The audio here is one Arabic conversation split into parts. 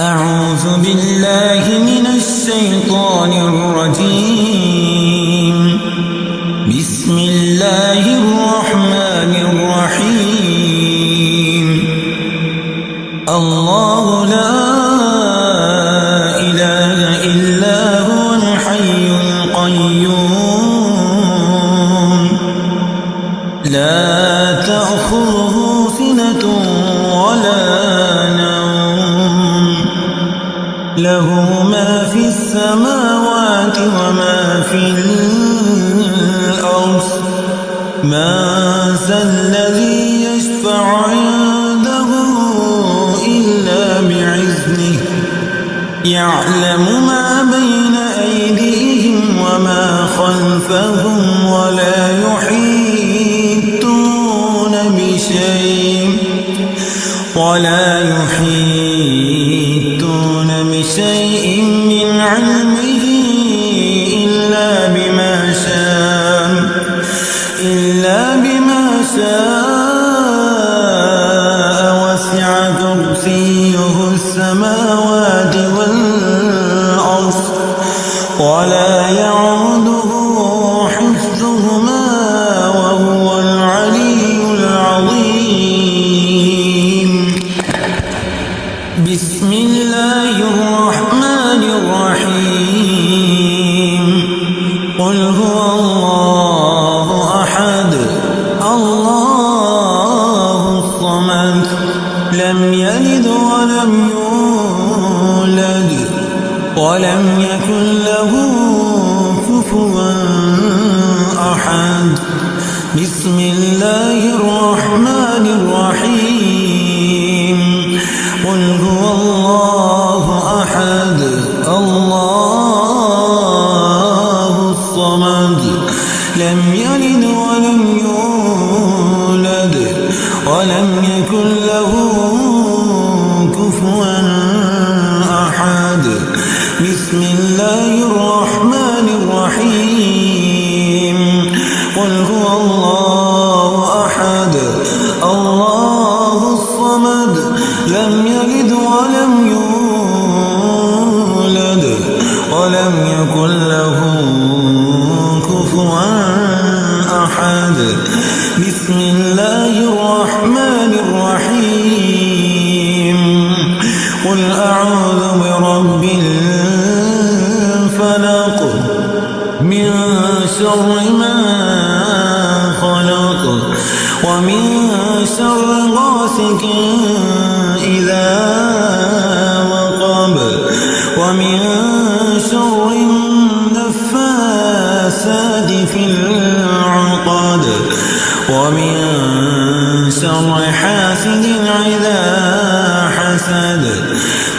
أعوذ بالله من الشيطان الرجيم. بسم الله الرحمن الرحيم. الله لا إله إلا هو الحي القيوم لا تأخذه سنة ولا نوم له ما في السماوات وما في الأرض من ذا الذي يشفع عنده إلا بإذنه يعلم ما بين أيديهم وما خلفهم ولا يحيطون بشيء من علمه إلا بما شاء وسع كرسيه السماوات والأرض ولا يعوده حفظهما وهو العلي العظيم. بسم الله الرحمن الرحيم. قل هو الله أحد الله الصمد لم يلد ولم يولد ولم يكن له كفوا أحد. بسم الله الرحمن الرحيم. قل هو الله أحد الله الصمد لم يلد ولم يولد ولم يكن له كفوا أحد. بسم الله الرحمن الرحيم. قل هو الله أحد الله الصمد لم يلد ولم يولد ولم يكن له كفوا أحد. بسم الله الرحمن الرحيم. قل أعوذ برب الفلق من شر ما خلق ومن شر غاسق إذا وقب ومن شر النفاثات في العقد ومن شر حاسد إذا حسد.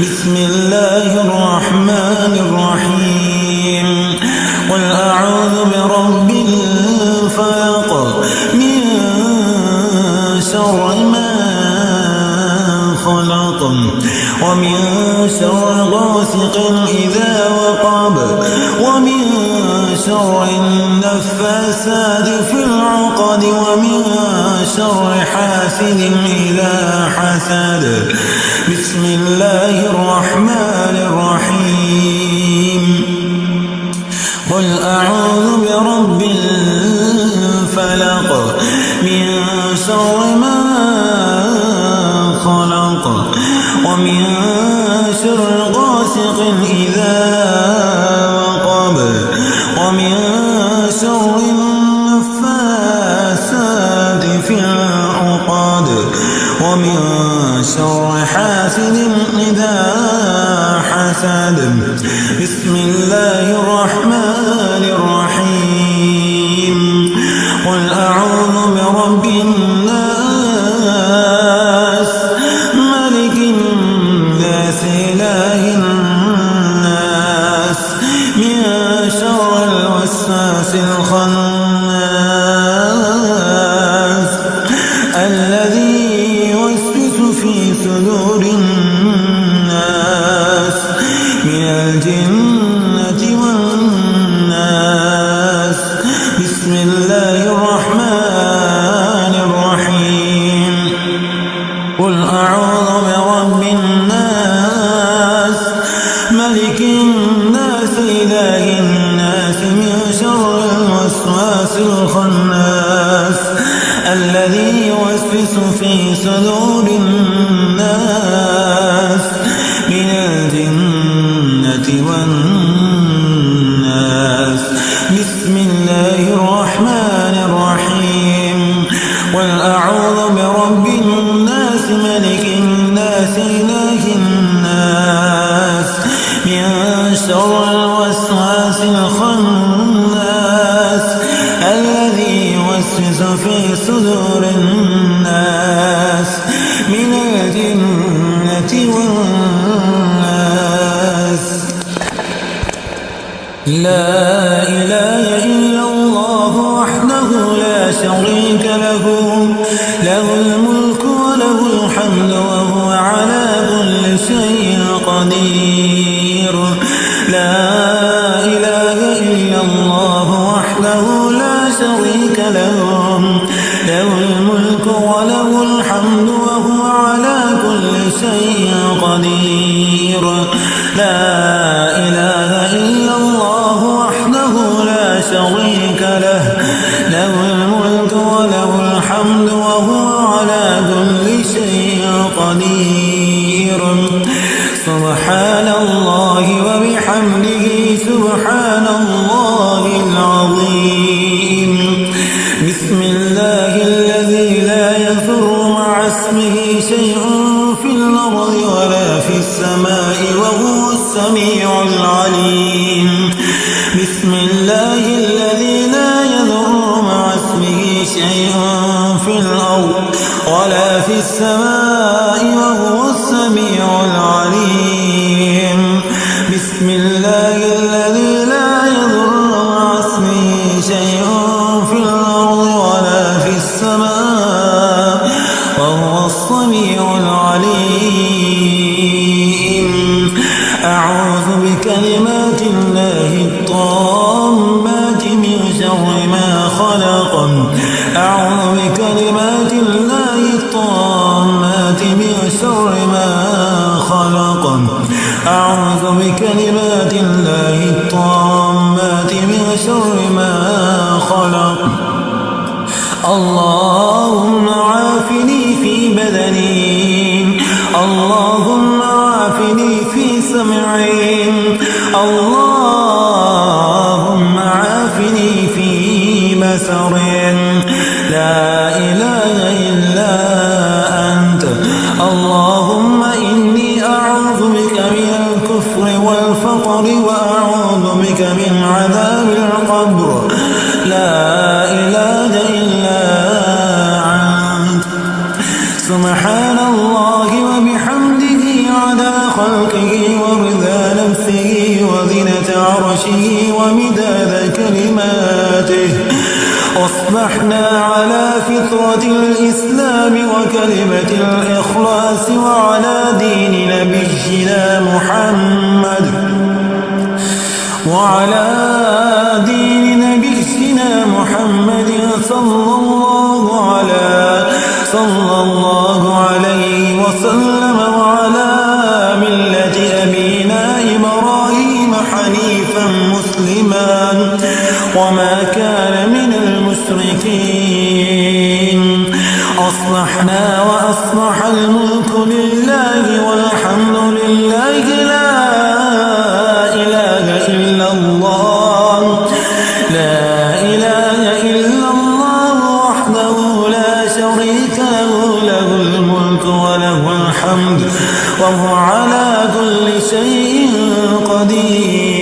بسم الله الرحمن الرحيم. قل أعوذ برب الفلق من شر ما خلق ومن شر غاسق إذا وقب ومن شر النفاثات في العقد ومن شر حاسد إذا حسد. بسم الله الرحمن الرحيم. قل أعوذ برب الفلق من شر ما خلق ومن شر غاسق إذا وقب ومن شر النفاثات في العقد ومن شر حاسد إذا حسد. بسم الله الرحمن الرحيم. قل أعوذ برب الناس ملك الناس إله الناس من شر الوسواس الخناس الذي يوسوس في صدور الناس من الجنة والناس. يوسوس في صدور الناس من الجنة والناس. بسم الله الرحمن الرحيم. قل أعوذ برب الناس ملك الناس إله الناس من شر الوسواس الخناس الذي يوسوس في صدور الناس من الجنة والناس. لا إله إلا الله وحده لا شريك له، له الملك وله الحمد وهو على كل شيء قدير. لا إله إلا الله وحده لا شريك له، له الملك وله الحمد وهو على كل شيء قدير. لا إله إلا الله وحده لا شريك له، له الملك وله الحمد وهو على كل شيء قدير. سبحان الله وبحمده سبحان الله العظيم. بسم الله الذي لا يضر مع اسمه شيء في الأرض ولا في السماء وهو السميع العليم. بسم الله الذي لا يضر مع اسمه شيء في الأرض ولا في السماء وهو السميع العليم. بسم الله الذي لا يضر مع اسمه شيء في الأرض ولا في السماء وهو السميع العليم. أعوذ بكلمات الله الطامات من شر ما خلق. أعوذ بكلمات الله الطامات من شر ما خلق. أعوذ بكلمات الله الطامات من شر ما خلق. اللهم عافني في بدني، اللهم عافني في سمعي، اللهم عافني في بصري. لا إله إلا أنت. اللهم إني أعوذ بك من الكفر والفقر وأعوذ بك من عذاب القبر. لا إله إلا أنت. سبحان الله وبحمده عدد خلقه ورضا نفسه وزنة عرشه ومداد كلماته. أصبحنا على فطرة الإسلام وكلمة الإخلاص وعلى دين نبينا محمد صلى الله عليه وسلم وعلى ملة أبينا إبراهيم حنيفا مسلما وما كان من المشركين. أصلحنا وأصلح الملك لله والحمد لله. لا إله إلا الله، لا إله إلا الله وحده لا شريك له، له الملك وله الحمد وهو على كل شيء قدير.